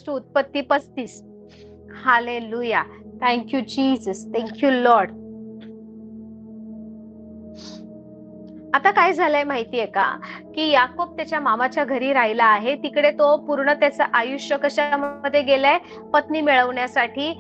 To उत्पत्ती 35. Hallelujah. Thank you Jesus. Thank you Lord. आता काय झालंय माहितीये का, की याकोब त्याच्या मामाच्या घरी राहिला आहे. तिकडे तो पूर्ण त्याचं आयुष्य कशामध्ये गेलंय, पत्नी मिळवण्यासाठी.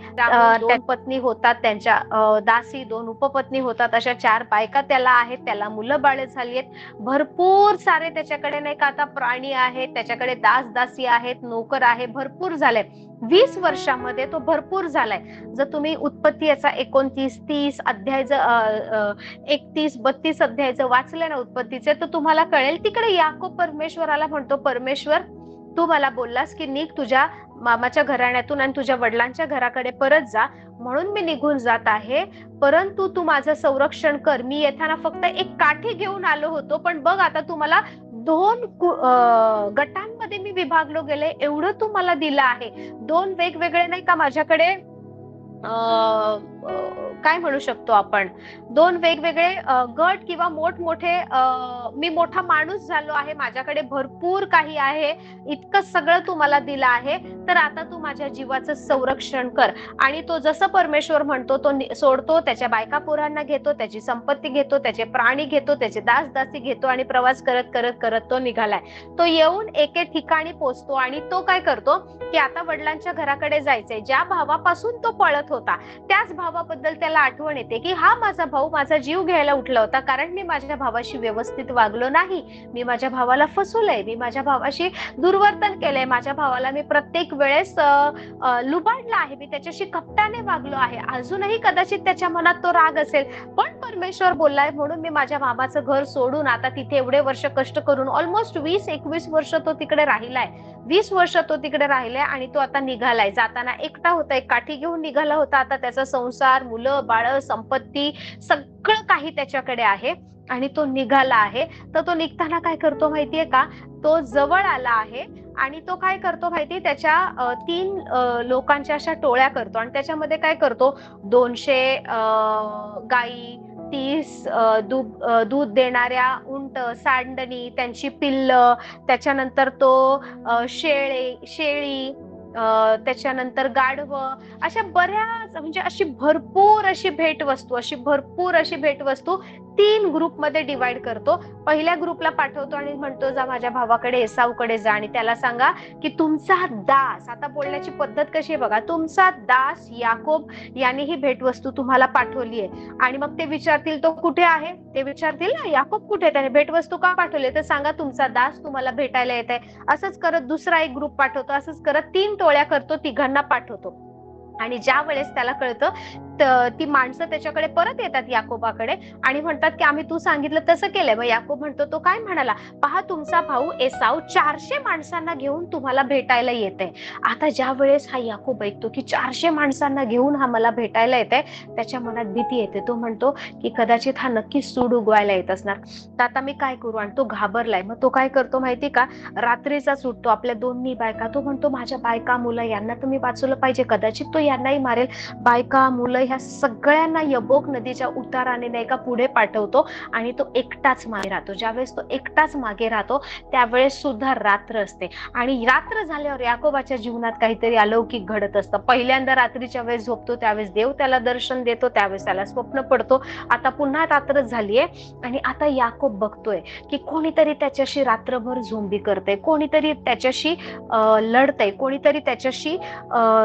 2 पत्नी होतात त्यांच्या, दासी 2 उपपत्नी होतात, अशा 4 बायका त्याला आहेत. त्याला मुलं बाळे झाली आहेत, भरपूर सारे त्याच्याकडे नाही का आता प्राणी आहेत, त्याच्याकडे दास दासी आहेत, नोकर आहे, भरपूर झाले. 20 वर्षामध्ये तो भरपूर झालाय. जर तुम्ही उत्पत्ती याचा 29, 30 अध्याय 31, 32 अध्याय जर वाचले ना उत्पत्तीचे, तर तुम्हाला कळेल तिकडे याकोब परमेश्वराला म्हणतो, परमेश्वर तू मला बोललास की निघ तुझ्या मामाच्या घराण्यातून आणि तुझ्या वडिलांच्या घराकडे परत जा, म्हणून मी निघून जात आहे. परंतु तू माझं संरक्षण कर. मी येताना फक्त एक काठी घेऊन आलो होतो, पण बघ आता तू मला 2 गटांमध्ये मी विभागलो गेले, एवढं तू मला दिलं आहे. 2 वेगवेगळे नाही का माझ्याकडे काय म्हणू शकतो आपण, 2 वेगवेगळे गट किंवा मोठमोठे, मी मोठा माणूस झालो आहे, माझ्याकडे भरपूर काही आहे, इतकं सगळं तू मला दिलं आहे, तर आता तू माझ्या जीवाचं संरक्षण कर. आणि तो जसं परमेश्वर म्हणतो तो सोडतो, त्याच्या बायका पोरांना घेतो, त्याची संपत्ती घेतो, त्याचे प्राणी घेतो, त्याचे दास दासी घेतो आणि प्रवास करत करत करत तो निघालाय. तो येऊन एके ठिकाणी पोहोचतो आणि तो काय करतो की आता वडिलांच्या घराकडे जायचंय. ज्या भावापासून तो पळत होता त्याच भावाबद्दल त्याला आठवण येते की हा माझा भाऊ माझा जीव घ्यायला उठला होता, कारण मी माझ्या भावाशी व्यवस्थित वागलो नाही, मी माझ्या भावाला फसवलंय, मी माझ्या भावाशी दुर्वर्तन केलंय, माझ्या भावाला मी प्रत्येक वेळेस लुबाडला आहे, मी त्याच्याशी कपटाने वागलो आहे. अजूनही कदाचित त्याच्या मनात तो राग असेल, पण परमेश्वर बोललाय म्हणून मी माझ्या मामाचं घर सोडून आता तिथे एवढे वर्ष कष्ट करून ऑलमोस्ट 20-21 वर्ष तो तिकडे राहिलाय. 20 वर्ष तो तिकडे राहिलाय आणि तो आता निघालाय. जाताना एकटा होता, एक काठी घेऊन निघाला होता. आता त्याचा संसार, मुलं बाळ, संपत्ती सगळं काही त्याच्याकडे आहे आणि तो निघाला आहे. तर तो निघताना काय करतो माहितीये का, तो जवळ आला आहे आणि तो काय करतो माहिती, त्याच्या 3 लोकांच्या अशा टोळ्या करतो आणि त्याच्यामध्ये काय करतो, 200 गायी, 30 दूध देणाऱ्या उंट, सांडणी, त्यांची पिल्लं, त्याच्यानंतर तो शेळी, त्याच्यानंतर गाढवं, अशा बऱ्याच म्हणजे अशी भरपूर अशी भेटवस्तू 3 ग्रुपमध्ये डिवाइड करतो. पहिल्या ग्रुपला पाठवतो आणि म्हणतो जा माझ्या भावाकडे एसावकडे जा आणि त्याला सांगा की तुमचा दास, आता बोलण्याची पद्धत कशी आहे बघा, तुमचा दास याकोब याने ही भेटवस्तू तुम्हाला पाठवली आहे. आणि मग ते विचारतील तो कुठे आहे, ते विचारतील ना याकोब कुठे, त्याने भेटवस्तू का पाठवली, तर सांगा तुमचा दास तुम्हाला भेटायला येत आहे. असंच करत दुसरा एक ग्रुप पाठवतो, असंच करत 3 टोळ्या करतो, 3घांना पाठवतो. आणि ज्या वेळेस त्याला कळतं ती माणसं त्याच्याकडे परत येतात याकोबाकडे आणि म्हणतात की आम्ही तू सांगितलं तसं केलंय. मग याकोब म्हणतो तो काय म्हणाला, पहा तुमचा भाऊ एसाव 400 माणसांना घेऊन तुम्हाला भेटायला येतंय. आता ज्या वेळेस हा याकोब ऐकतो की 400 माणसांना घेऊन हा मला भेटायला येतंय, त्याच्या मनात भीती येते. तो म्हणतो की कदाचित हा नक्कीच सूड उगवायला येत असणार, तर आता मी काय करू, आणि तो घाबरलाय. मग तो काय करतो माहिती का, रात्रीचा सुटतो आपल्या 2 बायका, तो म्हणतो माझ्या बायका मुलं यांना तर मी वाचवलं पाहिजे, कदाचित तो यांनाही मारेल. बायका मुलं ह्या सगळ्यांना यबोक नदीच्या उताराने नाही का पुढे पाठवतो आणि तो एकटाच मागे राहतो. ज्यावेळेस तो एकटाच मागे राहतो त्यावेळेस सुद्धा रात्र असते आणि रात्र झाल्यावर याकोबाच्या जीवनात काहीतरी अलौकिक घडत असतं. पहिल्यांदा रात्रीच्या वेळेस झोपतो त्यावेळेस देव त्याला दर्शन देतो, त्यावेळेस त्याला स्वप्न पडतो. आता पुन्हा रात्र झालीये आणि आता याकोब बघतोय की कोणीतरी त्याच्याशी रात्रभर झोंबी करतंय, कोणीतरी त्याच्याशी लढतंय, कोणीतरी त्याच्याशी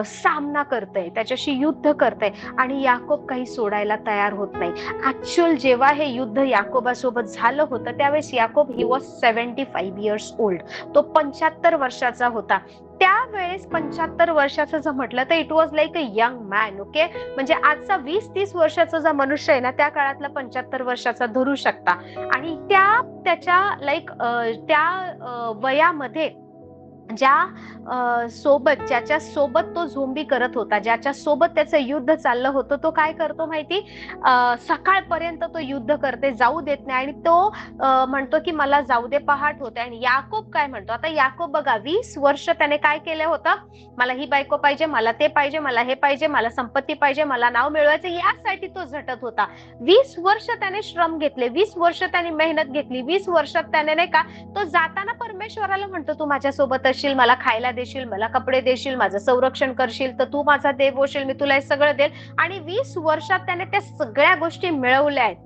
सामना करतंय, त्याच्याशी युद्ध करतंय आणि याकोब काही सोडायला तयार होत नाही. ऍक्च्युअल जेव्हा हे युद्ध याकोबासोबत झालं होतं त्यावेळेस Yakob he was 75 years old, तो 75 वर्षाचा होता. त्यावेळेस 75 वर्षाचं जर म्हटलं तर it was like a young man. Okay, म्हणजे आजचा 20-30 वर्षाचा जो मनुष्य आहे ना त्या काळातला 75 वर्षाचा धरू शकता. आणि त्याच्या लाईक त्या वयामध्ये ज्याच्या सोबत तो झोंबी करत होता, ज्याच्या सोबत त्याचं युद्ध चाललं होतं, तो काय करतो माहिती, सकाळपर्यंत तो युद्ध करते, जाऊ देत नाही आणि तो म्हणतो की मला जाऊ दे, पहाट होते. आणि याकोब काय म्हणतो, आता याकोब बघा 20 वर्ष त्याने काय केलं होतं, मला ही बायको पाहिजे, मला ते पाहिजे, मला हे पाहिजे, मला संपत्ती पाहिजे, मला नाव मिळवायचं, यासाठी तो झटत होता. 20 वर्ष त्याने श्रम घेतले, 20 वर्ष त्याने मेहनत घेतली, 20 वर्षात त्याने नाही का तो जाताना परमेश्वराला म्हणतो तू माझ्यासोबत करशील, मला खायला देशील, मला कपडे देशील, माझं संरक्षण करशील, तर तू माझा देव होशील, मी तुला हे सगळं देईल. आणि 20 वर्षात त्याने त्या सगळ्या गोष्टी मिळवल्या आहेत.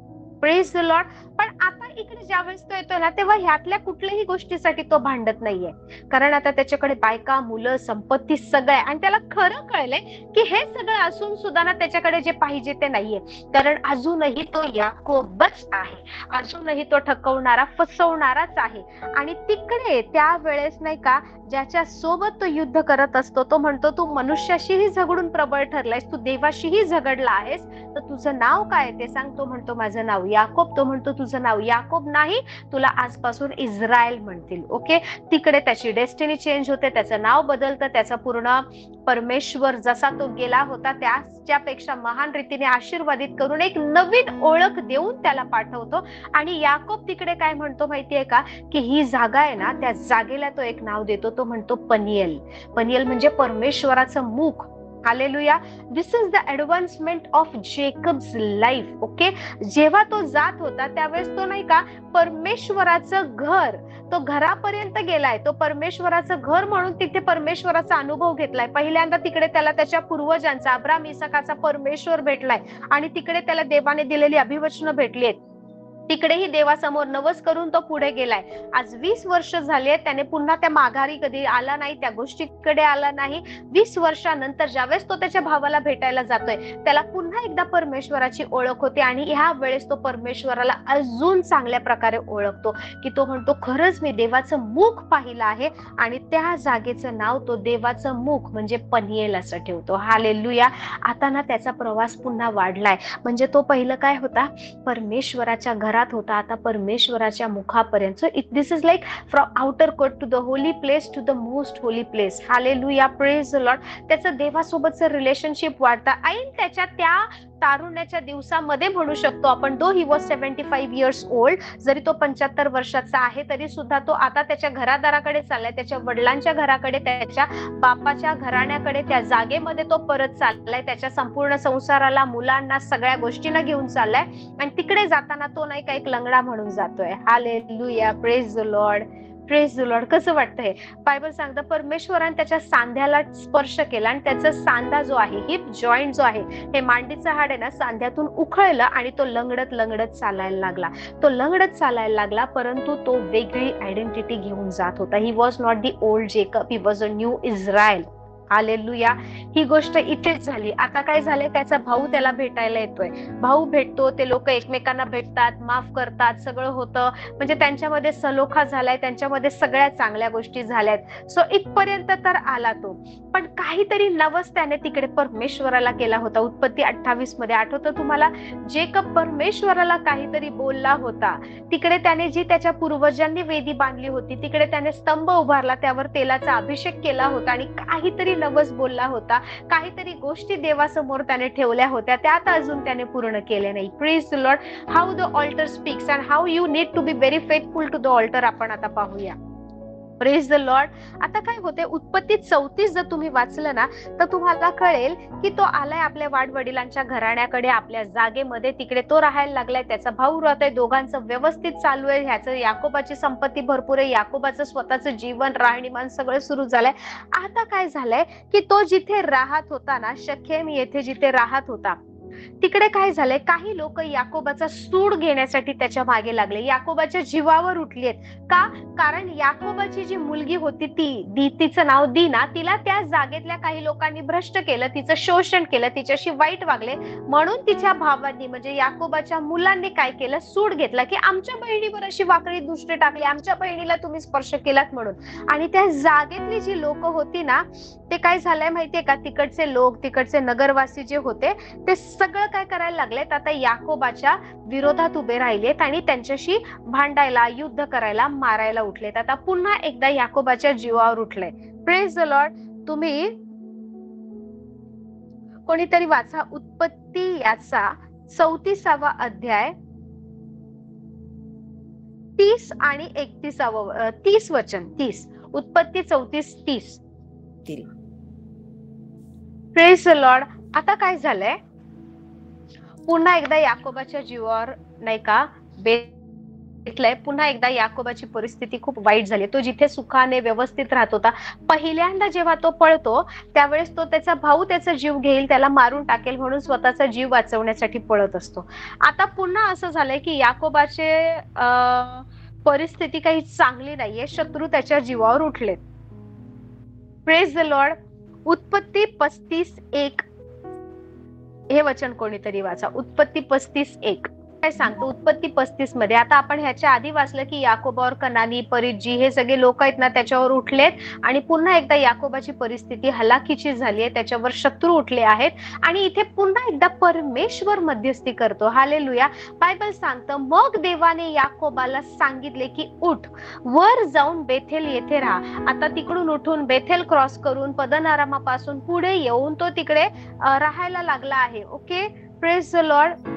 Praise the Lord. पण आता इकडे ज्यावेळेस तो येतोय ना, तेव्हा ह्यातल्या कुठल्याही गोष्टीसाठी तो भांडत नाहीये. कारण आता त्याच्याकडे बायका, मुलं, संपत्ती सगळं आहे. आणि त्याला खरं कळलंय की हे सगळं असून सुद्धा ना त्याच्याकडे जे पाहिजे ते नाहीये. कारण अजूनही तो याकोबच आहे, अजूनही तो ठकवणारा, फसवणाराच आहे. आणि तिकडे त्यावेळेस नाही का, ज्याच्या सोबत तो युद्ध करत असतो तो म्हणतो, तू मनुष्याशीही झगडून प्रबळ ठरलायस, तू देवाशीही झगडला आहेस, तर तुझं नाव काय ते सांग. तो म्हणतो, माझं नाव याकोब. तो म्हणतो, तुझं नाव याकोब नाही, तुला आजपासून इस्रायल म्हणतील. ओके. तिकडे त्याची डेस्टिनी चेंज होते, त्याचं नाव बदलतं, त्याचा पूर्ण परमेश्वर जसा तो गेला होता त्याच्यापेक्षा महान रीतीने आशीर्वादित करून एक नवीन ओळख देऊन त्याला पाठवतो. आणि याकोब तिकडे काय म्हणतो माहितीये का, की ही जागा आहे ना, त्या जागेला तो एक नाव देतो, तो म्हणतो पनिएल. पनिएल म्हणजे परमेश्वराचं मुख. Hallelujah. This is the advancement of Jacob's life. Okay. जेव्हा तो जात होता त्यावेळेस तो नाही का, परमेश्वराचं घर, तो घरापर्यंत गेलाय, तो परमेश्वराचं घर म्हणून तिथे परमेश्वराचा अनुभव घेतलाय. पहिल्यांदा तिकडे त्याला त्याच्या पूर्वजांचा, अब्राम इसाकाचा परमेश्वर भेटलाय. आणि तिकडे त्याला देवाने दिलेली अभिवचनं भेटली आहेत. तिकडेही देवासमोर नवस करून तो पुढे गेलाय. आज 20 वर्ष झाली, त्याने पुन्हा त्या माघारी कधी आला नाही, त्या गोष्टीकडे आला नाही. 20 वर्षानंतर ज्यावेळेस तो त्याच्या भावाला भेटायला जातोय, त्याला पुन्हा एकदा परमेश्वराची ओळख होते. आणि ह्या वेळेस तो परमेश्वराला अजून चांगल्या प्रकारे ओळखतो, की तो म्हणतो, खरंच मी देवाचं मुख पाहिलं आहे. आणि त्या जागेचं नाव तो देवाचं मुख म्हणजे पनिएल असं ठेवतो. हालेलुया. आता ना त्याचा प्रवास पुन्हा वाढलाय. म्हणजे तो पहिलं काय होता, परमेश्वराच्या घरात होता, आता परमेश्वराच्या मुखापर्यंत. So this is like from outer court to the holy place to the most holy place. Hallelujah. Praise the Lord. त्याचं देवासोबतचं रिलेशनशिप वाढतं. ऐन त्याच्या त्या तारुण्याच्या दिवसामध्ये म्हणू शकतो आपण, दो ही वॉज 75 इयर्स ओल्ड, जरी तो 75 वर्षाचा आहे तरी सुद्धा तो आता त्याच्या घरादाराकडे चाललाय, त्याच्या वडिलांच्या घराकडे, त्याच्या बापाच्या घराण्याकडे, त्या जागेमध्ये तो परत चाललाय, त्याच्या संपूर्ण संसाराला, मुलांना, सगळ्या गोष्टींना घेऊन चाललाय. आणि तिकडे जाताना तो नाही का एक लंगडा म्हणून जातोय. Hallelujah. Praise the Lord. Praise the Lord. कसं वाटतंय? बायबल सांगतं, परमेश्वराने त्याच्या सांध्याला स्पर्श केला आणि त्याचा सांधा जो आहे, हिप जॉईंट जो आहे, हे मांडीचं हाड आहे ना, सांध्यातून उखळलं आणि तो लंगडत लंगडत चालायला लागला. तो लंगडत चालायला लागला, परंतु तो वेगळी आयडेंटिटी घेऊन जात होता. He was not the old Jacob, he was a new Israel. Hallelujah. ही गोष्ट इथेच झाली. आता काय झालंय, त्याचा भाऊ त्याला भेटायला येतोय. भाऊ भेटतो, ते लोक एकमेकांना भेटतात, माफ करतात, सगळं होतं. म्हणजे त्यांच्यामध्ये सलोखा झालाय, त्यांच्यामध्ये सगळ्या चांगल्या गोष्टी झाल्यात. सो इथपर्यंत तर आला तो. पण काहीतरी नवस त्याने तिकडे परमेश्वराला केला होता. उत्पत्ती 28 मध्ये आठवतं तुम्हाला, जेकब परमेश्वराला काहीतरी बोलला होता. तिकडे त्याने जी त्याच्या पूर्वजांनी वेदी बांधली होती, तिकडे त्याने स्तंभ उभारला, त्यावर तेलाचा अभिषेक केला होता आणि काहीतरी नवस बोलला होता. काहीतरी गोष्टी देवासमोर त्याने ठेवल्या होत्या, त्यात अजून त्याने पूर्ण केले नाही. Praise the lord. How the altar speaks and how you need to be very faithful to the altar आपण आता पाहूया. Praise the lord. आता काय होते, उत्पत्ती 34 जर तुम्ही वाचलं ना, तर तुम्हाला कळेल की तो आलाय आपल्या वाडवडिलांच्या घराण्याकडे, आपल्या जागेमध्ये, तिकडे तो राहायला लागलाय, त्याचा भाऊ राहतोय, दोघांचं व्यवस्थित चालू आहे. ह्याचं याकोबाची संपत्ती भरपूर आहे, याकोबाचं स्वतःचं जीवन, राहणीमान सगळं सुरू झालंय. आता काय झालंय की तो जिथे राहत होता ना, शखेम येथे जिथे राहत होता, तिकडे काय झालंय, काही लोक याकोबाचा सूड घेण्यासाठी त्याच्या मागे लागले, याकोबाच्या जीवावर उठली आहेत. का? कारण याकोबाची जी मुलगी होती तिचं नाव दीना, तिला त्या जागेतल्या काही लोकांनी भ्रष्ट केलं, तिचं शोषण केलं, तिच्याशी वाईट वागले. म्हणून तिच्या भावांनी म्हणजे याकोबाच्या मुलांनी काय केलं, सूड घेतला की आमच्या बहिणीवर अशी वाकडी दृष्टी टाकली, आमच्या बहिणीला तुम्ही स्पर्श केलात म्हणून. आणि त्या जागेतली जी लोक होती ना, ते काय झालंय माहितीये का, तिकडचे लोक, तिकडचे नगरवासी जे होते, ते सगळं काय करायला लागलेत, आता याकोबाच्या विरोधात उभे राहिलेत आणि त्यांच्याशी भांडायला, युद्ध करायला, मारायला उठलेत. आता पुन्हा एकदा याकोबाच्या जीवावर उठले. Praise the Lord. तुम्ही कोणीतरी वाचा उत्पत्ती याचा 34वा अध्याय 30 आणि 31 30 वचन. 30 उत्पत्ती 34:30. Praise the lord. आता काय झालंय, पुन्हा एकदा याकोबाच्या जीवावर नाही का घेतलंय. पुन्हा एकदा याकोबाची परिस्थिती खूप वाईट झाली. तो जिथे सुखाने व्यवस्थित राहत होता, पहिल्यांदा जेव्हा तो पळतो त्यावेळेस तो त्याचा भाऊ त्याचा जीव घेईल, त्याला मारून टाकेल म्हणून स्वतःचा जीव वाचवण्यासाठी पळत असतो. आता पुन्हा असं झालंय की याकोबाचे परिस्थिती काही चांगली नाहीये, शत्रू त्याच्या जीवावर उठलेत. Praise the Lord. उत्पत्ती 35:1 हे वचन कोणीतरी वाचा. उत्पत्ती 35:1 काय सांगतो उत्पत्ती 35 मध्ये. आता आपण ह्याच्या आधी वाचलं की याकोबावर कनानी, परिज्जी हे सगळे लोक आहेत ना त्याच्यावर उठलेत आणि पुन्हा एकदा याकोबाची परिस्थिती हलाखीची झाली आहे, त्याच्यावर शत्रू उठले आहेत आणि इथे पुन्हा एकदा परमेश्वर मध्यस्थी करतो. हालेलुया. बायबल सांगतं मग देवाने याकोबाला सांगितले की उठ, वर जाऊन बेथेल येथे राहा. आता तिकडून उठून बेथेल क्रॉस करून पदनारामापासून पुढे येऊन तो तिकडे राहायला लागला आहे. Okay, praise the Lord.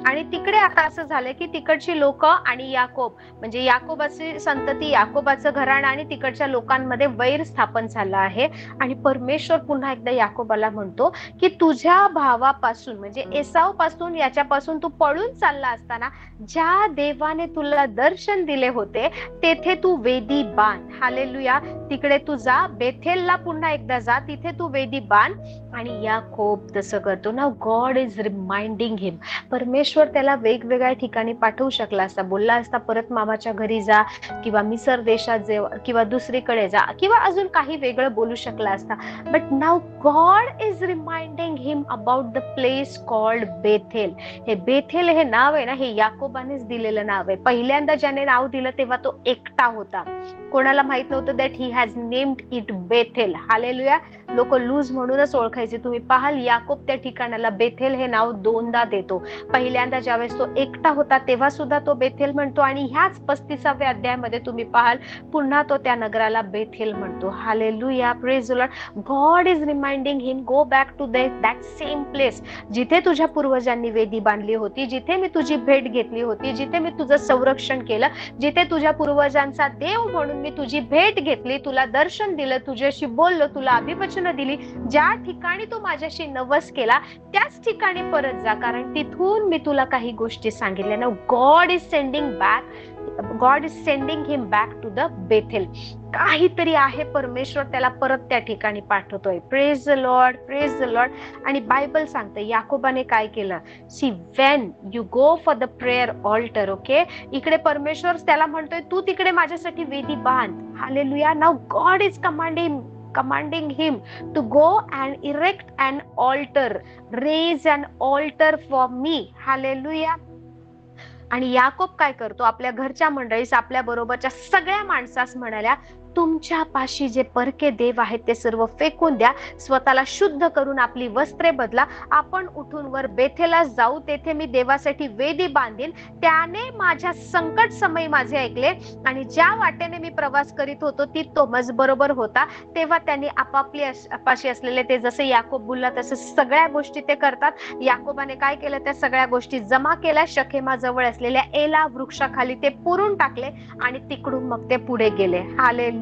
आणि तिकडे आता असं झालं की तिकडची लोक आणि याकोब म्हणजे याकोबाची संतती, याकोबाचं घराणं आणि तिकडच्या लोकांमध्ये वैर स्थापन झाला आहे. आणि परमेश्वर पुन्हा एकदा याकोबाला म्हणतो की तुझ्या भावापासून म्हणजे एसाव पासून, याच्यापासून तू पळून चालला असताना ज्या देवाने तुला दर्शन दिले होते तेथे तू वेदी बांध. हालेलुया. तिकडे तू जा, बेथेलला पुन्हा एकदा जा, तिथे तू वेदी बांध. आणि याकोब तसं करतो ना. गॉड इज रिमाइंडिंग हिम. परमेश्वर त्याला वेगवेगळ्या ठिकाणी पाठवू शकला असता, बोलला असता परत मामाच्या घरी जा किंवा मिसर देशात जा किंवा दुसरीकडे जा किंवा अजून काही वेगळं बोलू शकला असता. But now God is reminding him about the place called Bethel. हे बेथेल हे नाव आहे ना, हे याकोबानेच दिलेलं नाव आहे. पहिल्यांदा ज्याने नाव दिलं तेव्हा तो एकटा होता, कोणाला माहित नव्हतं that he has named it Bethel. Hallelujah. लोक लूज म्हणूनच ओळखायचे. तुम्ही पाहाल याकोब त्या ठिकाणाला बेथेल हे नाव दोनदा देतो. पहिल्यांदा ज्यावेळेस तो एकटा होता तेव्हा सुद्धा तो बेथेल म्हणतो आणि ह्याच 35व्या अध्यायामध्ये तुम्ही पाहाल पुन्हा तो त्या नगराला बेथेल म्हणतो. Hallelujah. Praise the lord. God is reminding him go back to that same place जिथे तुझ्या पूर्वजांनी वेदी बांधली होती, जिथे मी तुझी भेट घेतली होती, जिथे मी तुझं संरक्षण केलं, जिथे तुझ्या पूर्वजांचा देव म्हणून मी तुझी भेट घेतली, तुला दर्शन दिलं, तुझ्याशी बोललो, तुला अभिवचन दिली, ज्या ठिकाणी तू माझ्याशी नवस केला त्याच ठिकाणी परत जा, कारण तिथून मी तुला काही गोष्टी सांगितल्या ना. God is sending him back to the Bethel. काहीतरी आहे, परमेश्वर त्याला परत त्या ठिकाणी पाठवतोय. Praise the Lord, praise the Lord. आणि बायबल सांगतं याकोबाने काय केलं. See when you go for the prayer altar. Okay, इकडे परमेश्वर त्याला म्हणतोय तू तिकडे माझ्यासाठी वेदी बांध. Hallelujah. Now God is commanding him to go and erect an altar, raise an altar for me. Hallelujah. आणि याकोब काय करतो, आपल्या घरच्या मंडळीस, आपल्या बरोबरच्या सगळ्या माणसास म्हणाल्या तुमच्या पाशी जे परके देव आहेत ते सर्व फेकून द्या, स्वतःला शुद्ध करून आपली वस्त्रे बदला, आपण उठून वर बेथेला जाऊ, तेथे मी देवासाठी वेदी बांधीन. त्याने माझ्या संकट समयी माझे ऐकले आणि ज्या वाटेने मी प्रवास करीत होतो ती तो मज बरोबर होता. तेव्हा त्यांनी आपापली पाशी असलेले ते जसे याकोब बोलला तसे सगळ्या गोष्टी ते करतात. याकोबाने काय केलं, त्या सगळ्या गोष्टी जमा केल्या, शखेमा जवळ असलेल्या एला वृक्षाखाली ते पुरून टाकले आणि तिकडून मग ते पुढे गेले. हालेलुया.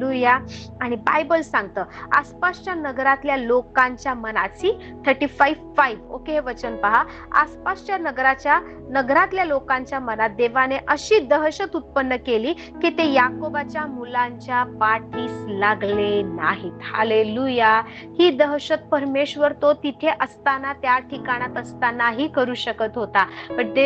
आणि बायबल सांगतं आसपासच्या नगरातल्या लोकांच्या मनाची 35:5 ओके, हे वचन पहा. आसपासच्या नगरातल्या लोकांच्या मनात देवाने अशी दहशत उत्पन्न केली की ते याकोबाच्या मुलांच्या पाठीस लागले नाहीत. हालेलुया. ही दहशत परमेश्वर तो तिथे असताना, त्या ठिकाणात असतानाही करू शकत होता. बट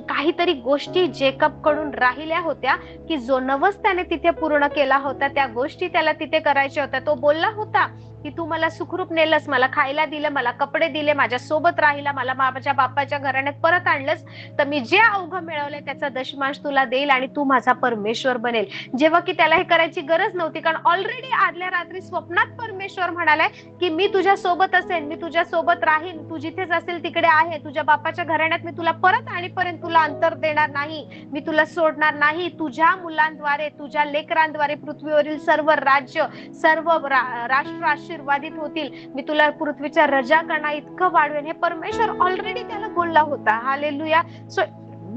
काहीतरी गोष्टी जेकब कडून राहिल्या होत्या की जो नवस त्याने तिथे पूर्ण केला होता, त्या गोष्टी त्याला तिथे करायच्या होत्या. तो बोलला होता की तू मला सुखरूप नेलंस, मला खायला दिलं, मला कपडे दिले, माझ्या सोबत राहिला, मला माझ्या बापाच्या घराण्यात परत आणलंस, तर मी जे अवघं मिळवलंय त्याचा दशमांश तुला देईल आणि तू माझा परमेश्वर बनेल. जेव्हा की त्याला हे करायची गरज नव्हती, कारण ऑलरेडी आदल्या रात्री स्वप्नात परमेश्वर म्हणालाय की मी तुझ्या सोबत असेन, मी तुझ्या सोबत राहीन, तू जिथेच असेल तिकडे आहे, तुझ्या बापाच्या घराण्यात मी तुला परत आणीपर्यंत तुला अंतर देणार नाही, मी तुला सोडणार नाही. तुझ्या मुलांद्वारे, तुझ्या लेकरांद्वारे पृथ्वीवरील सर्व राज्य, सर्व राष्ट्र आशीर्वादित होतील, मी तुला पृथ्वीच्या रजाकणा इतकं वाढवेन. हे परमेश्वर ऑलरेडी त्याला बोलला होता. Hallelujah. So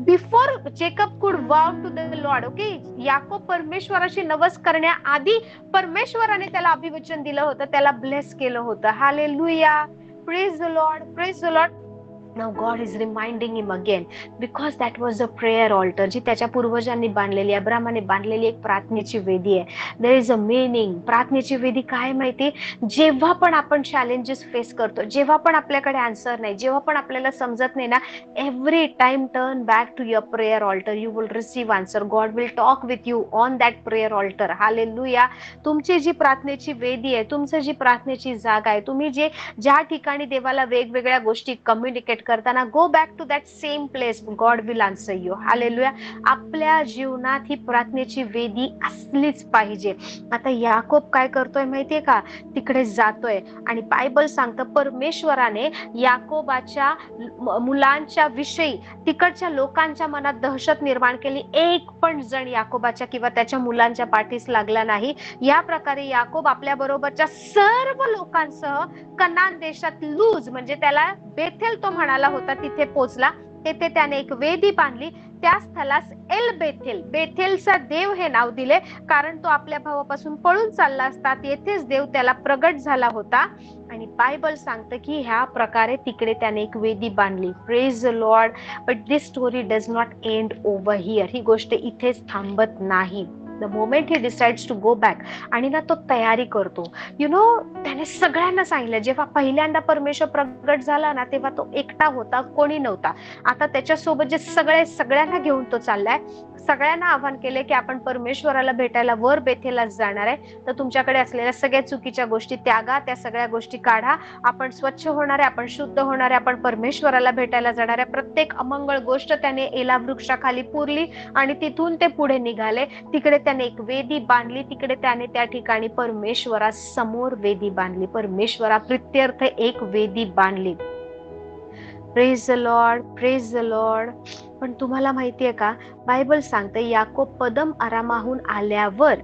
before Jacob could vow to the Lord, okay, याकोब परमेश्वराशी नवस करण्याआधी परमेश्वराने त्याला अभिवचन दिलं होतं, त्याला ब्लेस केलं होतं. Hallelujah. Praise the Lord, praise the Lord. Now God is reminding him again, because that was a prayer altar, जी त्याच्या पूर्वजांनी बांधलेली, अब्रामाने बांधलेली एक प्रार्थनेची वेदी आहे. There is a meaning. प्रार्थनेची वेदी काय माहिती, जेव्हा पण आपण चॅलेंजेस फेस करतो, जेव्हा पण आपल्याकडे आन्सर नाही, जेव्हा पण आपल्याला समजत नाही ना, every time turn back to your prayer altar. You will receive answer. God will talk with you on that prayer altar. Hallelujah. तुमची जी प्रार्थनेची वेदी आहे, तुमचं जी प्रार्थनेची जागा आहे, तुम्ही जे ज्या ठिकाणी देवाला वेगवेगळ्या गोष्टी कम्युनिकेट करताना, go back to that same place. God will answer you. Hallelujah. आपल्या जीवनात ही प्रार्थनेची वेदी असलीच पाहिजे. आता याकोब काय करतोय माहितीये का, तिकडे जातोय आणि बायबल सांगतं परमेश्वराने याकोबाच्या मुलांच्या विषयी तिकडच्या लोकांच्या मनात दहशत निर्माण केली. एक पण जण याकोबाच्या किंवा त्याच्या मुलांच्या पाठीस लागला नाही. या प्रकारे याकोब आपल्या बरोबरच्या सर्व लोकांसह कनान देशात लूज, म्हणजे त्याला बेथेल तो म्हणाला होता, तिथे पोचला. तेथे त्याने एक वेदी बांधली. त्या स्थळास एल बेथेल, बेथेलचा देव हे नाव दिले, कारण तो आपल्या भावापासून पळून चालला असता. येथेच देव त्याला प्रगट झाला होता. आणि बायबल सांगतं की ह्या प्रकारे तिकडे त्याने एक वेदी बांधली. Praise the Lord. But this story does not end over here. ही गोष्ट इथेच थांबत नाही. The moment he decides to go back, आणि ना तो तयारी करतो. त्याने सगळ्यांना सांगितलं. जेव्हा पहिल्यांदा परमेश्वर प्रगट झाला ना, तेव्हा तो एकटा होता, कोणी नव्हता. आता त्याच्यासोबत जे सगळ्यांना घेऊन तो चाललाय. सगळ्यांना आवाहन केले की आपण परमेश्वराला भेटायला वर बेथेला जाणार आहे. तर तुमच्याकडे असलेल्या सगळ्या चुकीच्या गोष्टी त्यागा, त्या सगळ्या गोष्टी काढा. आपण स्वच्छ होणार आहे, आपण शुद्ध होणार आहे, आपण परमेश्वराला भेटायला जाणार आहे. प्रत्येक अमंगळ गोष्ट त्याने एला वृक्षाखाली पुरली आणि तिथून ते पुढे निघाले. तिकडे त्याने एक वेदी बांधली. तिकडे त्याने त्या ठिकाणी परमेश्वरा समोर वेदी बांधली. परमेश्वरा प्रित्यर्थ एक वेदी बांधली. Praise the Lord, praise the Lord. पण तुम्हाला माहितीये का, बायबल सांगते याकोब पदम आरामाहून आल्यावर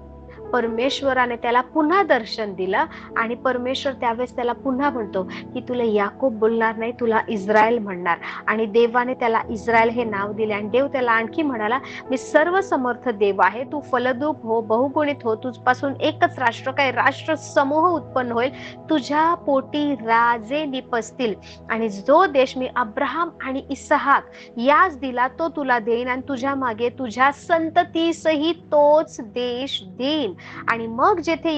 परमेश्वराने त्याला पुन्हा दर्शन दिलं. आणि परमेश्वर त्यावेळेस त्याला पुन्हा म्हणतो की तुला याकोब बोलणार नाही, तुला इस्रायल म्हणणार. आणि देवाने त्याला इस्रायल हे नाव दिले. आणि देव त्याला आणखी म्हणाला, मी सर्व समर्थ देव आहे, तू फलद्रूप हो, बहुगुणित हो, तुझपासून एकच राष्ट्र, काय राष्ट्र समूह उत्पन्न होईल, तुझ्या पोटी राजे निपसतील. आणि जो देश मी अब्राहम आणि इसहाक यास दिला तो तुला देईन, आणि तुझ्या मागे तुझ्या संततीसही तोच देश देईन. आणि मग जेथे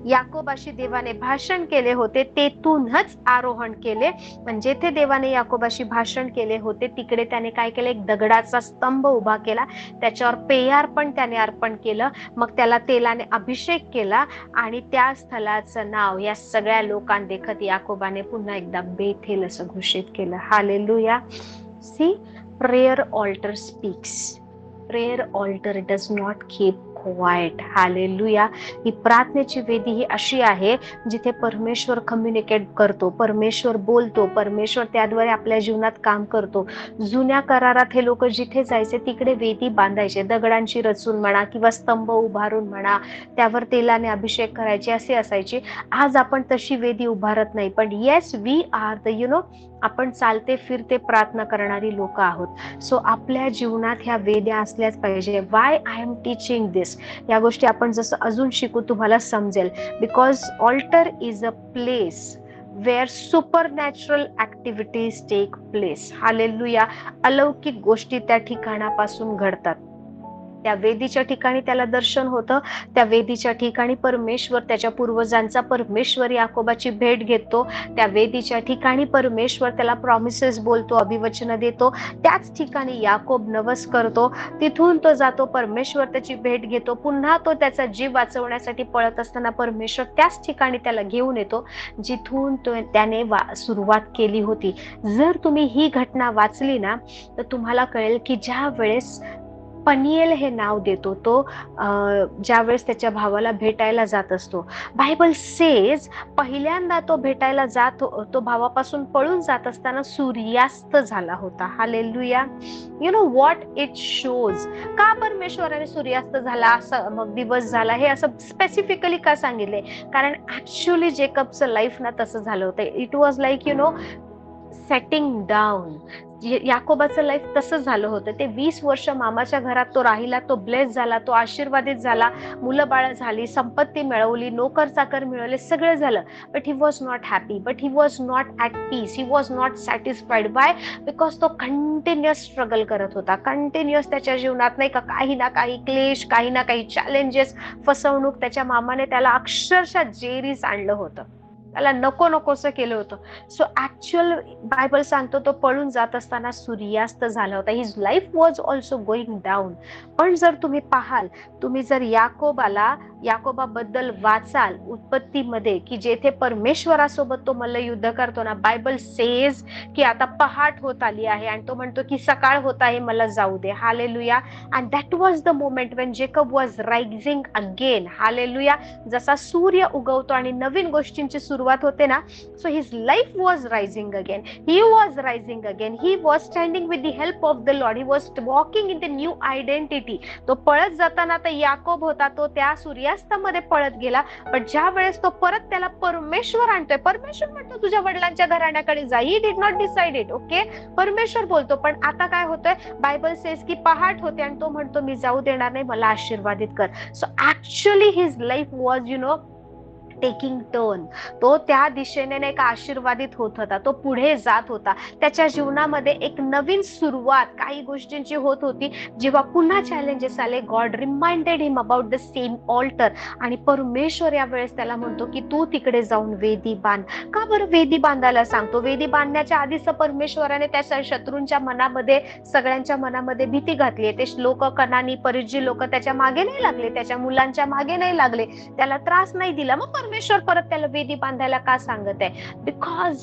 याकोबाशी देवाने भाषण केले होते तेथूनच आरोहण केले. आणि जेथे देवाने याकोबाशी भाषण केले होते तिकडे त्याने काय केलं, एक दगडाचा स्तंभ उभा केला. त्याच्यावर पेयार्पण त्याने अर्पण केलं. मग त्याला तेलाने अभिषेक केला. आणि त्या स्थळाचं नाव या सगळ्या लोकांदेखत याकोबाने पुन्हा एकदा बेथेल असं घोषित केलं. Hallelujah. See, prayer altar speaks. Prayer altar does not keep quiet. Hallelujah. ही प्रार्थनेची वेदी ही अशी आहे जिथे परमेश्वर कम्युनिकेट करतो, परमेश्वर बोलतो, परमेश्वर त्याद्वारे आपल्या जीवनात काम करतो. जुन्या करारात हे लोक जिथे जायचे तिकडे वेदी बांधायचे, दगडांची रचून म्हणा किंवा स्तंभ उभारून म्हणा, त्यावर तेलाने अभिषेक करायचे, असे असायचे. आज आपण तशी वेदी उभारत नाही. पण येस, वी आर द आपण चालते फिरते प्रार्थना करणारी लोक आहोत. सो आपल्या जीवनात ह्या वेद्या असल्याच पाहिजे. Why I am teaching this, या गोष्टी आपण जसं अजून शिकू तुम्हाला समजेल. Because altar is a place where supernatural activities take place. Hallelujah. अलौकिक गोष्टी त्या ठिकाणापासून घडतात. त्या वेदीच्या ठिकाणी त्याला दर्शन होतं. त्या वेदीच्या ठिकाणी परमेश्वर त्याच्या पूर्वजांचा परमेश्वर याकोबाची भेट घेतो. त्या वेदीच्या ठिकाणी परमेश्वर त्याला प्रॉमिसेस बोलतो, अभिवचन देतो. त्याच ठिकाणी याकोब नवस करतो. तिथून तो जातो, परमेश्वर त्याची भेट घेतो. पुन्हा तो त्याचा जीव वाचवण्यासाठी पळत असताना परमेश्वर त्याच ठिकाणी त्याला घेऊन येतो जिथून त्याने सुरुवात केली होती. जर तुम्ही ही घटना वाचली ना तर तुम्हाला कळेल की ज्या वेळेस पनिएल हे नाव देतो तो ज्या वेळेस त्याच्या भावाला भेटायला जात असतो, बायबल सेज पहिल्यांदा तो भेटायला जात, तो भावापासून पळून जात असताना सूर्यास्त झाला होता. Hallelujah. You know what it shows. का परमेश्वराने सूर्यास्त झाला, मग दिवस झाला, हे असं स्पेसिफिकली का सांगितले? कारण ऍक्च्युअली जेकबचं लाईफ ना तसं झालं होतं. It was like settling down. याकोबाचं लाईफ तसं झालं होतं. ते 20 वर्ष मामाच्या घरात तो राहिला, तो ब्लेस झाला, तो आशीर्वादित झाला, मुलं बाळ झाली, संपत्ती मिळवली, नोकर चाकर मिळवले, सगळं झालं. But he was not happy, but he was not at peace, he was not satisfied. By because तो कंटिन्युअस स्ट्रगल करत होता. कंटिन्युअस त्याच्या जीवनात नाही का काही ना काही क्लेश, काही ना काही चॅलेंजेस, फसवणूक. त्याच्या मामाने त्याला अक्षरशः जेरीस आणलं होतं, त्याला नको नकोसं केलं होतं. सो ऍक्च्युअल बायबल सांगतो तो पळून जात असताना सूर्यास्त झाला होता. His life was also going down. पण जर तुम्ही पाहाल, तुम्ही जर याकोबाबद्दल वाचाल उत्पत्तीमध्ये, की जेथे परमेश्वरासोबत तो मल्लयुद्ध करतो ना, बायबल सेज की आता पहाट होत आली आहे आणि तो म्हणतो की सकाळ होत आहे, मला जाऊ दे. Hallelujah. And that was the moment when Jacob was rising again. Hallelujah. जसा सूर्य उगवतो आणि नवीन गोष्टींची सुरुवात होते ना, so his life was rising again. He was rising again. He was standing with the help of the Lord. He was walking in the new identity. तो पळत जाताना तर याकोब होता, तो त्या सूर्यास्तामध्ये पळत गेला. पण ज्या वेळेस तो परत त्याला परमेश्वर आणतोय, परमेश्वर म्हणतो तुझ्या वडिलांच्या घराण्याकडे जा. He did not decide it. Okay, परमेश्वर बोलतो. पण आता काय होतंय, बायबल सेज की पहाट होते आणि तो म्हणतो मी जाऊ देणार नाही, मला आशीर्वादित कर. So actually his life was taking turn. तो त्या दिशेने नाही का आशीर्वादित होत होता, तो पुढे जात होता. त्याच्या जीवनामध्ये एक नवीन सुरुवात काही गोष्टींची होत होती. जेव्हा पुन्हा चॅलेंजेस आले, God reminded him about the same altar. आणि परमेश्वर या वेळेस त्याला म्हणतो की तू तिकडे जाऊन वेदी बांध. का बरं वेदी बांधायला सांगतो? वेदी बांधण्याच्या आधीच परमेश्वराने त्या शत्रूंच्या मनामध्ये, सगळ्यांच्या मनामध्ये भीती घातली. ते लोक, कनानी, परिज्जी लोक त्याच्या मागे नाही लागले, त्याच्या मुलांच्या मागे नाही लागले, त्याला त्रास नाही दिला. मग परमेश्वर परत त्याला वेदी बांधायला का सांगत आहे? बिकॉज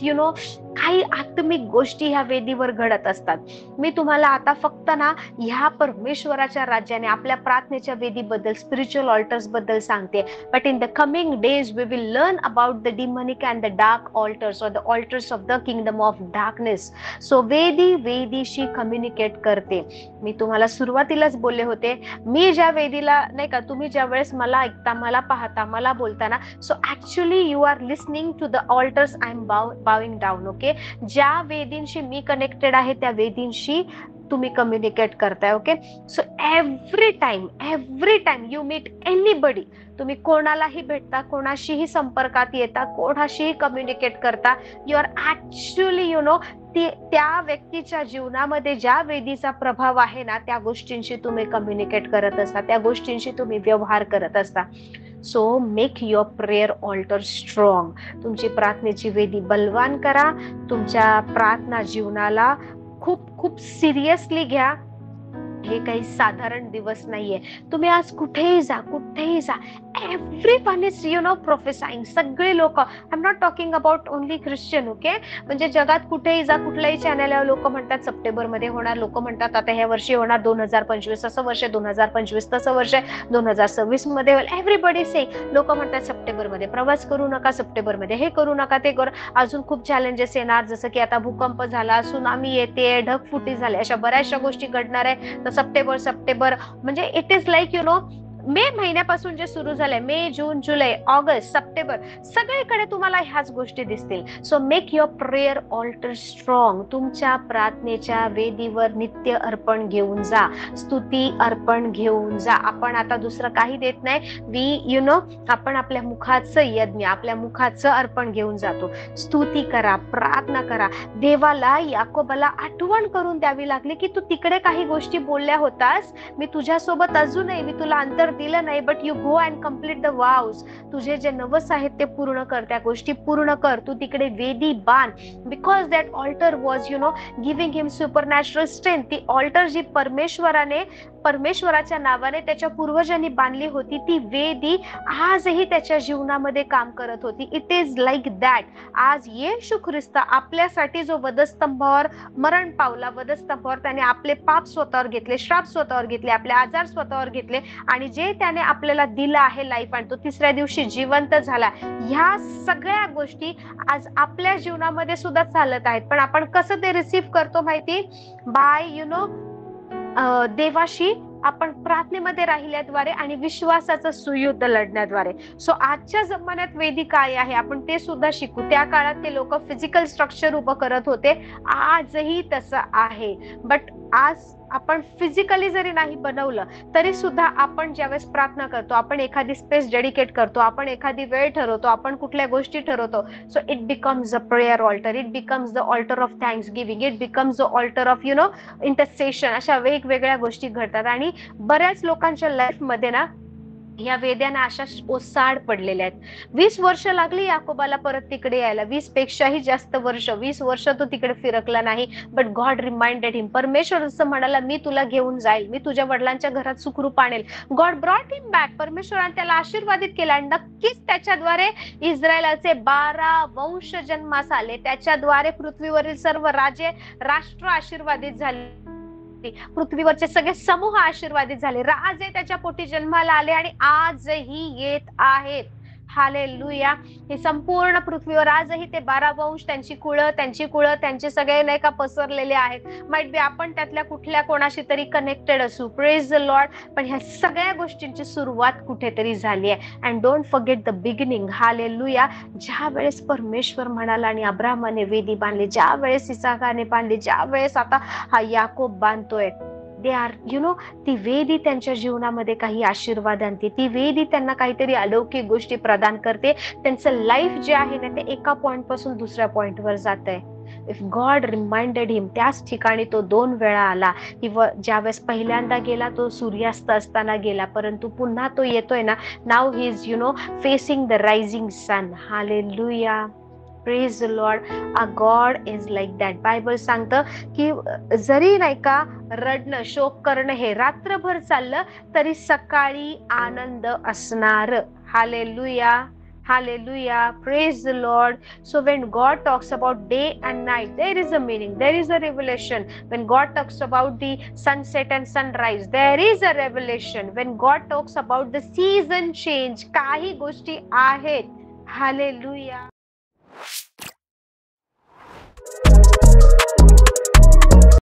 काही आत्मिक गोष्टी ह्या वेदीवर घडत असतात. मी तुम्हाला आता फक्त ना ह्या परमेश्वराच्या राज्याने आपल्या प्रार्थनेच्या वेदीबद्दल, स्पिरिच्युअल ऑल्टर्स बद्दल सांगते. But in the coming days we will learn about the demonic and the dark altars, or the altars of the kingdom of darkness. So वेदीशी कम्युनिकेट करते. मी तुम्हाला सुरुवातीलाच बोलले होते, मी ज्या वेदीला नाही का, तुम्ही ज्या वेळेस मला ऐकता, मला पाहता, मला बोलताना, so actually you are listening to the altars I am bowing down. Okay, ज्या वेदींशी मी कनेक्टेड आहे त्या वेदींशी तुम्ही कम्युनिकेट करताय. Okay, so every time you meet anybody, तुम्ही कोणालाही भेटता, कोणाशीही संपर्कात येता, कोणाशीही कम्युनिकेट करता, यू आर ऍक्च्युअली त्या व्यक्तीच्या जीवनामध्ये ज्या वेदीचा प्रभाव आहे ना, त्या गोष्टींशी तुम्ही कम्युनिकेट करत असता, त्या गोष्टींशी तुम्ही व्यवहार करत असता. So make your prayer altar strong. तुमची प्रार्थनेची वेदी बलवान करा. तुमच्या प्रार्थना जीवनाला खूप खूप सिरियसली घ्या. हे काही साधारण दिवस नाहीये. तुम्ही आज कुठेही जा, एव्हरीवन इज प्रोफेसाइंग. सगळे लोक, I am not talking about only Christian. Okay, म्हणजे जगात कुठेही जा, कुठल्याही चॅनलवर लोक म्हणतात सप्टेंबर मध्ये होणार, लोक म्हणतात आता ह्या वर्षी होणार, 2025 असं वर्ष, 2025 तसं वर्ष, 2026 मध्ये होईल. एव्हरीबडी से, लोक म्हणतात सप्टेंबर मध्ये प्रवास करू नका, सप्टेंबर मध्ये हे करू नका, ते करू. अजून खूप चॅलेंजेस येणार, जसं की आता भूकंप झाला, सुनामी येते, ढगफुटी झाली, अशा बऱ्याचशा गोष्टी घडणार आहे. तर सप्टेंबर म्हणजे इट इज लाईक मे महिन्यापासून जे सुरू झालंय, मे, जून, जुलै, ऑगस्ट, सप्टेंबर, सगळीकडे तुम्हाला ह्याच गोष्टी दिसतील. So make your prayer altar strong. तुमच्या प्रार्थनेच्या वेदीवर नित्य अर्पण घेऊन जा, स्तुती अर्पण घेऊन जा. आपण आता दुसरं काही देत नाही. आपण आपल्या मुखाचं यज्ञ, आपल्या मुखाचं अर्पण घेऊन जातो. स्तुती करा, प्रार्थना करा. देवाला, याकोबाला आठवण करून द्यावी लागली की तू तिकडे काही गोष्टी बोलल्या होतास, मी तुझ्यासोबत अजूनही, मी तुला अंतर दिलं नाही, but you go and complete the vows. तुझे जे नवस आहेत ते पूर्ण कर, त्या गोष्टी पूर्ण कर. तू तिकडे वेदी बांध. Because that altar was giving him supernatural strength. ती ऑल्टर जी परमेश्वराच्या नावाने त्याच्या पूर्वजांनी बांधली होती, ती वेदी आजही त्याच्या जीवनामध्ये काम करत होती. It is like that. आज येशू ख्रिस्त आपल्यासाठी जो वधस्तंभावर मरण पावला, वधस्तंभावर त्याने आपले पाप स्वतःवर घेतले, श्राप स्वतःवर घेतले, आपले आजार स्वतःवर घेतले, आणि जे त्याने आपल्याला दिलं आहे लाईफ, आणि तो तिसऱ्या दिवशी जिवंत झाला, ह्या सगळ्या गोष्टी आज आपल्या जीवनामध्ये सुद्धा चालत आहेत. पण आपण कसं ते रिसीव्ह करतो माहिती? बाय देवाशी आपण प्रार्थनेमध्ये राहिल्याद्वारे आणि विश्वासाचं सुयुद्ध लढण्याद्वारे. सो आजच्या जमान्यात वेदी काय आहे आपण ते सुद्धा शिकू. त्या काळात ते लोक फिजिकल स्ट्रक्चर उभं करत होते, आजही तसं आहे. बट आज आपण फिजिकली जरी नाही बनवलं तरी सुद्धा आपण ज्यावेळेस प्रार्थना करतो, आपण एखादी स्पेस डेडिकेट करतो, आपण एखादी वेळ ठरवतो, आपण कुठल्या गोष्टी ठरवतो, so it becomes a prayer altar, it becomes the altar of thanksgiving, it becomes the altar of intercession. अशा वेगवेगळ्या गोष्टी घडतात आणि बऱ्याच लोकांच्या लाईफ मध्ये ना या वेद्यांना अशा ओसाड पडलेल्या आहेत. 20 वर्ष लागली याकोबाला परत तिकडे यायला, 20 पेक्षाही जास्त वर्ष, 20 वर्ष तो तिकडे फिरकला नाही. बट गॉड रिमाइंडेड हिम. परमेश्वर असं म्हणाला, मी तुला घेऊन जाईल, मी तुझ्या वडिलांच्या घरात सुखरूप आणेल. गॉड ब्रॉट हिम बॅक. परमेश्वराने त्याला आशीर्वादित केला आणि नक्कीच त्याच्याद्वारे इस्रायलाचे 12 वंश जन्मास आले. त्याच्याद्वारे पृथ्वीवरील सर्व राजे राष्ट्र आशीर्वादित झाले, पृथ्वीवरचे सगळे समूह आशीर्वादित झाले, राजे त्याच्या पोटी जन्माला आले आणि आजही येत आहेत. हालेलुया. हे संपूर्ण पृथ्वीवर आजही ते 12 वंश, त्यांची कुळं त्यांचे सगळे नाही का पसरलेले आहेत. माइट बी आपण त्यातल्या कुठल्या कोणाशी तरी कनेक्टेड असू. Praise the Lord. पण ह्या सगळ्या गोष्टींची सुरुवात कुठेतरी झाली आहे. And don't forget the beginning. Hallelujah. ज्या वेळेस परमेश्वर म्हणाला आणि अब्राहमाने वेदी बांधली, ज्या वेळेस इसाकाने बांधली, ज्या वेळेस आता हा याकोब बांधतोय, दे आर ती वेदी त्यांच्या जीवनामध्ये काही आशीर्वाद आणते, ती वेदी त्यांना काहीतरी अलौकिक गोष्टी प्रदान करते. त्यांचं लाईफ जे आहे ना ते एका पॉइंट पासून दुसऱ्या पॉइंटवर जात आहे. इफ गॉड रिमाइंडेड हिम, त्याच ठिकाणी तो 2 वेळा आला. ज्यावेळेस पहिल्यांदा गेला तो सूर्यास्त असताना गेला, परंतु पुन्हा तो येतोय ना, now he is facing the rising sun. Hallelujah. Praise the Lord. Ah God is like that. Bible सांगतं की जरी नाही का रडणं, शोक करणं हे रात्रभर चाललं तरी सकाळी आनंद असणार. Hallelujah. Hallelujah. Praise the Lord. So when God talks about day and night, there is a meaning, there is a revelation. When God talks about the sunset and sunrise, there is a revelation. When God talks about the season change, काही गोष्टी आहेत. Hallelujah.